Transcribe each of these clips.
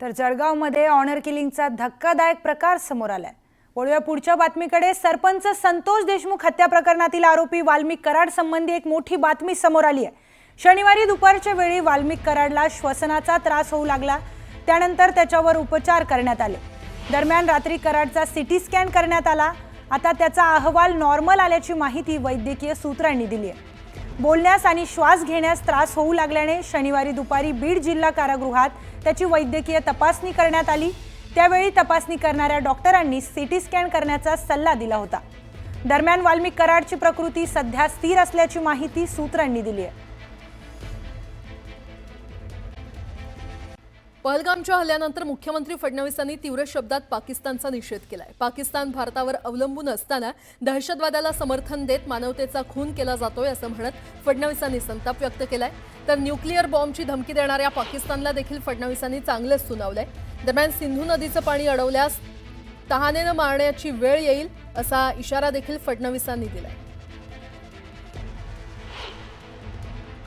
तर जळगावमध्ये ऑनर किलिंगचा धक्कादायक प्रकार समोर आलाय। वळूया पुढच्या बातमीकडे। सरपंच संतोष देशमुख हत्या प्रकरणातील आरोपी वाल्मिक कराड संबंधी एक मोठी बातमी समोर आली आहे। शनिवारी दुपारच्या वेळी वाल्मिक कराडला श्वसनाचा त्रास होऊ लागला, त्यानंतर त्याच्यावर उपचार करण्यात आले। दरम्यान रात्री कराडचा सीटी स्कॅन करण्यात आला। आता त्याचा अहवाल नॉर्मल आल्याची माहिती वैद्यकीय सूत्रांनी दिली आहे। बोलण्यास आणि श्वास घेण्यास त्रास होऊ लागल्याने शनिवारी दुपारी बीड जिल्हा कारागृहात त्याची वैद्यकीय तपासणी करण्यात आली। त्यावेळी तपासणी करणाऱ्या डॉक्टरांनी सीटी स्कॅन करण्याचा सल्ला दिला होता। दरम्यान वाल्मिक कराडची प्रकृती सध्या स्थिर असल्याची माहिती सूत्रांनी दिली आहे। पहलगामच्या हल्ल्यानंतर मुख्यमंत्री फडणवीसांनी तीव्र शब्दात पाकिस्तानचा निषेध केलाय। पाकिस्तान भारतावर अवलंबून असताना दहशतवादाला समर्थन देत मानवतेचा खून केला जातोय असं म्हणत फडणवीसांनी संताप व्यक्त केलाय। तर न्यूक्लिअर बॉम्बची धमकी देणाऱ्या पाकिस्तानला देखील फडणवीसांनी चांगलेच सुनावलंय। दरम्यान सिंधू नदीचं पाणी अडवल्यास तहानेनं मारण्याची वेळ येईल असा इशारा देखील फडणवीसांनी दिलाय।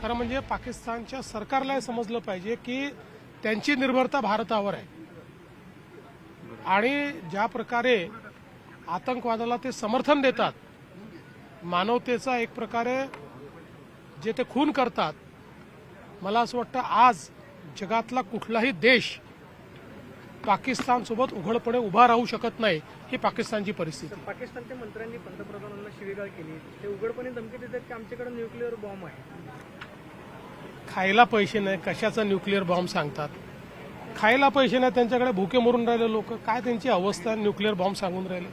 खरं म्हणजे पाकिस्तानच्या सरकारला समजलं पाहिजे की त्यांची निर्भरता भारतावर आहे आणि ज्या प्रकारे आतंकवादाला ते समर्थन देतात, मानवतेचा एक प्रकारे जे ते खून करतात, मला असं वाटतं आज जगातला कुठलाही देश पाकिस्तानसोबत उघडपणे उभा राहू शकत नाही। ही पाकिस्तानची परिस्थिती। पाकिस्तानच्या मंत्र्यांनी पंतप्रधानांना शिवीगाळ केली, ते उघडपणे धमकी देतात की आमच्याकडे न्यूक्लिअर बॉम्ब आहे। खायला पैसे नाही, कशाचा न्यूक्लिअर बॉम्ब सांगतात? खायला पैसे नाही, त्यांच्याकडे भुके मरून राहिले लोक, काय त्यांची अवस्था न्यूक्लिअर बॉम्ब सांगून राहिले।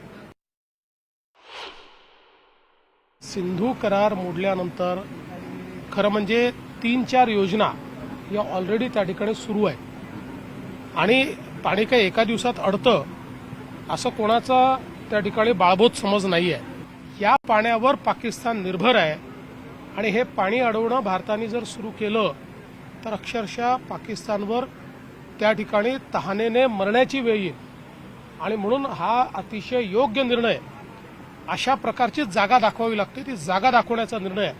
सिंधू करार मोडल्यानंतर खरं म्हणजे 3-4 योजना या ऑलरेडी त्या ठिकाणी सुरू आहेत आणि पाणी काही एका दिवसात अडतं असं कोणाचा त्या ठिकाणी बाळबोध समज नाही आहे। या पाण्यावर पाकिस्तान निर्भर आहे आणि हे पाणी अडवणं भारताने जर सुरू केलं तर अक्षरशः पाकिस्तानवर त्या ठिकाणी तहानेने मरण्याची वेळ येईल आणि म्हणून हा अतिशय योग्य निर्णय, अशा प्रकारची जागा दाखवावी लागते, ती जागा दाखवण्याचा निर्णय